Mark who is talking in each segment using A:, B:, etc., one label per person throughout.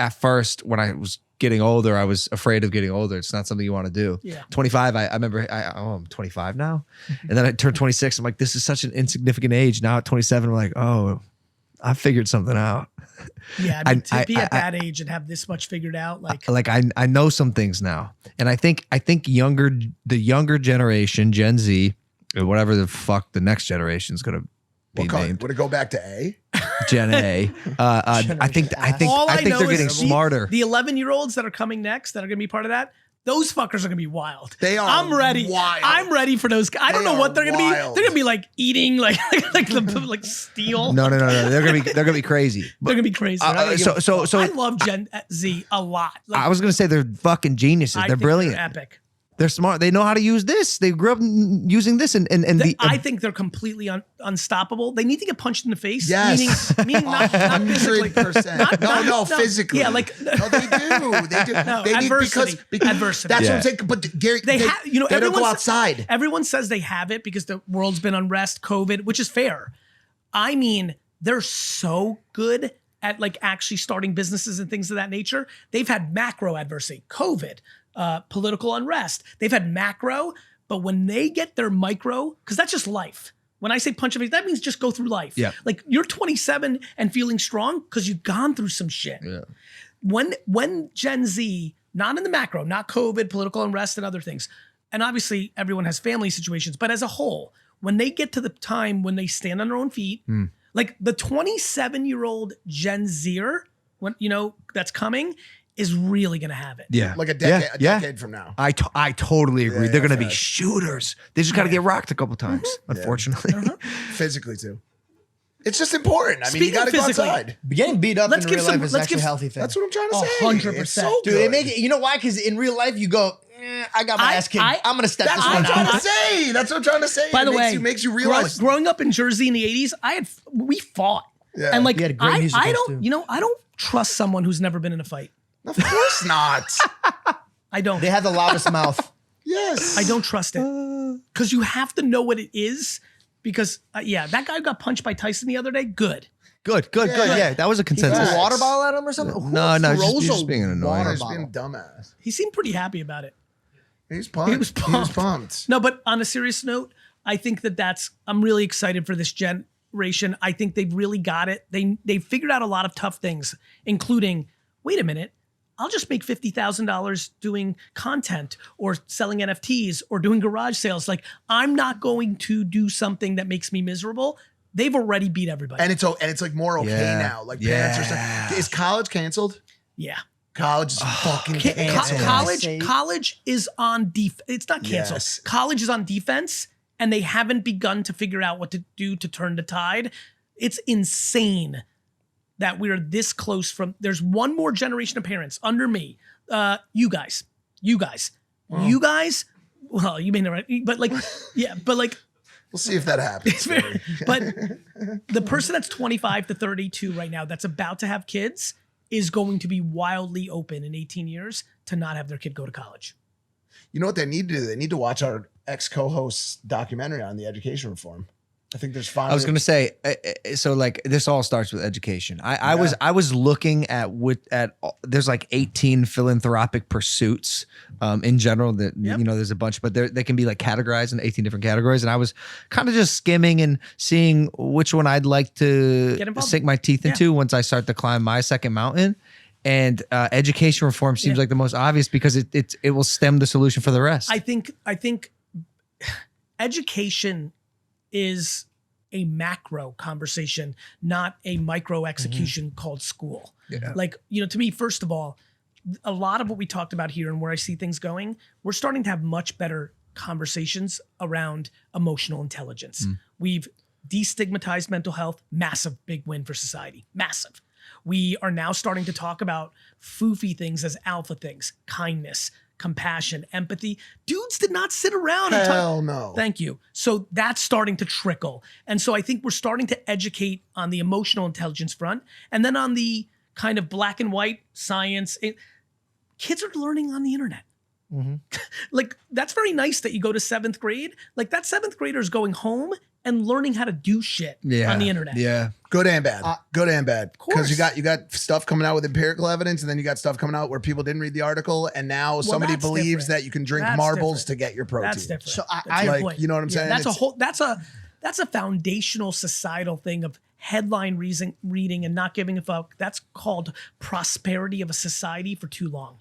A: at first when I was getting older, I was afraid of getting older. It's not something you want to do.
B: Yeah.
A: 25, I remember, I'm 25 now. And then I turned 26. I'm like, this is such an insignificant age. Now at 27, I'm like, oh, I figured something out.
B: Yeah, I mean, to be at that age and have this much figured out, like
A: I know some things now. And I think the younger generation, Gen Z, or whatever the fuck the next generation is going to be named.
C: Would it go back to A?
A: Gen A. I think they're getting smarter.
B: The 11-year-olds that are coming next that are going to be part of that, those fuckers are going to be wild.
C: They are.
B: I'm ready.
C: Wild.
B: I'm ready for those. I don't know what they're going to be. They're going to be like eating like steel.
A: No. They're going to be crazy.
B: They're going to be crazy.
A: So
B: I love Gen Z a lot. Like,
A: I was going to say they're fucking geniuses. They're brilliant.
B: They're epic.
A: They're smart. They know how to use this. They grew up using this,
B: I think they're completely unstoppable. They need to get punched in the face.
C: Yes,
B: meaning not physically.
C: 100%. No, physically.
B: Yeah, like
C: no, they do. They do.
B: No,
C: they
B: adversity.
C: Because
B: adversity.
C: That's what I'm saying. But Gary, they don't go outside.
B: Everyone says they have it because the world's been unrest, COVID, which is fair. I mean, they're so good at like actually starting businesses and things of that nature. They've had macro adversity, COVID. Political unrest. They've had macro, but when they get their micro, because that's just life. When I say punch a face, that means just go through life.
A: Yeah.
B: Like you're 27 and feeling strong because you've gone through some shit.
A: Yeah.
B: When Gen Z, not in the macro, not COVID, political unrest and other things, and obviously everyone has family situations, but as a whole, when they get to the time when they stand on their own feet, like the 27-year-old Gen Zer, when that's coming, is really going to have it.
A: Yeah.
C: Like a decade from now.
A: I totally agree. They're going to be shooters. They just got to get rocked a couple times, unfortunately.
C: Physically too. It's just important. I mean, you got to go
B: physically,
C: outside.
D: Getting beat up in real life is actually a healthy thing.
C: That's what I'm trying to say.
B: 100%.
C: It's so
D: Dude,
C: good.
D: they make it, you know why? Because in real life, you go, I got my ass kicked. I'm going to step this one
C: That's what I'm
D: out.
C: trying to say. That's what I'm trying to say.
B: By the way,
C: makes you realize.
B: growing up in Jersey in the 80s, we fought.
C: Yeah.
B: And like,
D: You had great musicals,
B: I don't,
D: too.
B: I don't trust someone who's never been in a fight.
C: Of course not.
B: I don't.
D: They have the loudest mouth.
C: Yes.
B: I don't trust it. Because you have to know what it is. Because, that guy got punched by Tyson the other day. Good.
A: Good. Yeah, that was a consensus.
D: Threw a water bottle at him or something?
A: No,
D: Throws
A: just
D: a
A: being an annoying.
D: water
C: He's
D: bottle.
C: being a dumbass.
B: He seemed pretty happy about it.
C: He's pumped.
B: He was
C: pumped.
B: No, but on a serious note, I think I'm really excited for this generation. I think they've really got it. They've figured out a lot of tough things, including, wait a minute, I'll just make $50,000 doing content or selling NFTs or doing garage sales. Like, I'm not going to do something that makes me miserable. They've already beat everybody.
C: And it's like more okay now. Like parents are saying, is college canceled?
B: Yeah.
C: College is fucking canceled.
B: College is on defense. It's not canceled.
C: Yes.
B: College is on defense, and they haven't begun to figure out what to do to turn the tide. It's insane that we're this close from. There's one more generation of parents under me. You guys. Well, you may not, but like, yeah, but like.
C: We'll see if that happens.
B: But the person that's 25 to 32 right now that's about to have kids is going to be wildly open in 18 years to not have their kid go to college.
C: You know what they need to do? They need to watch our ex-co-host's documentary on the education reform. I think there's finally.
A: I was going to say, so like this all starts with education. I was looking at there's like 18 philanthropic pursuits in general that, there's a bunch, but they can be like categorized in 18 different categories. And I was kind of just skimming and seeing which one I'd like to sink my teeth into once I start to climb my second mountain. And education reform seems like the most obvious because it will stem the solution for the rest.
B: I think education is a macro conversation, not a micro execution called school.
A: Yeah.
B: Like, to me, first of all, a lot of what we talked about here and where I see things going, we're starting to have much better conversations around emotional intelligence. We've destigmatized mental health, massive big win for society, massive. We are now starting to talk about foofy things as alpha things, kindness, compassion, empathy. Dudes did not sit around and talk.
C: Hell no.
B: Thank you. So that's starting to trickle. And so I think we're starting to educate on the emotional intelligence front. And then on the kind of black and white science, kids are learning on the internet. Like, that's very nice that you go to 7th grade. Like, that 7th grader is going home and learning how to do shit on the internet.
A: Yeah.
C: Good and bad. Good and bad.
B: course.
C: Because you got stuff coming out with empirical evidence, and then you got stuff coming out where people didn't read the article, and now somebody
B: that's
C: believes
B: different.
C: that you can drink
B: That's
C: marbles
B: different.
C: to get your protein.
B: That's different.
D: So
B: That's
D: I
B: your
C: like,
B: point.
C: you know what I'm saying?
B: That's
C: It's-
B: that's a foundational societal thing of headline reading and not giving a fuck. That's called prosperity of a society for too long.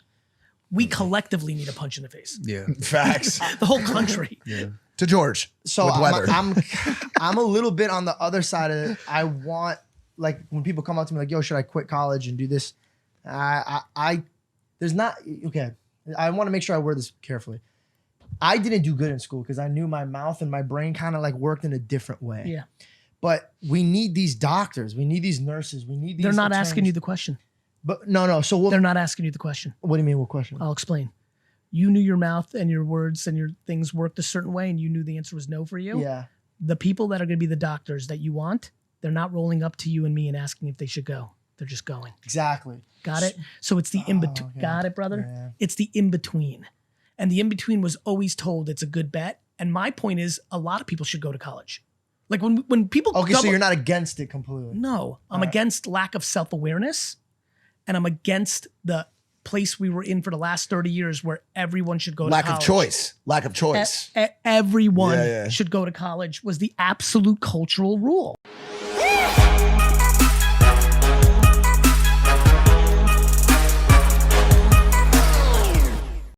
B: We collectively need a punch in the face.
A: Yeah.
C: Facts.
B: The whole country.
C: To George.
D: So
C: with weather.
D: I'm a little bit on the other side of it. I want, like, when people come up to me like, yo, should I quit college and do this? There's not, okay. I want to make sure I word this carefully. I didn't do good in school because I knew my mouth and my brain kind of like worked in a different way.
B: Yeah.
D: But we need these doctors. We need these nurses. We need these
B: They're not
D: attorneys.
B: asking you the question.
D: But no. So what?
B: They're not asking you the question.
D: What do you mean? What question?
B: I'll explain. You knew your mouth and your words and your things worked a certain way, and you knew the answer was no for you.
D: Yeah.
B: The people that are going to be the doctors that you want, they're not rolling up to you and me and asking if they should go. They're just going.
D: Exactly.
B: Got it? So it's the in-between.
D: okay.
B: Got it, brother?
D: Yeah.
B: It's the in-between. And the in-between was always told it's a good bet. And my point is a lot of people should go to college. Like when people
D: Okay, so you're not against it completely.
B: No, I'm
D: Alright.
B: against lack of self-awareness, and I'm against the place we were in for the last 30 years where everyone should go to college.
C: Lack of choice.
B: Everyone
C: Yeah.
B: should go to college was the absolute cultural rule.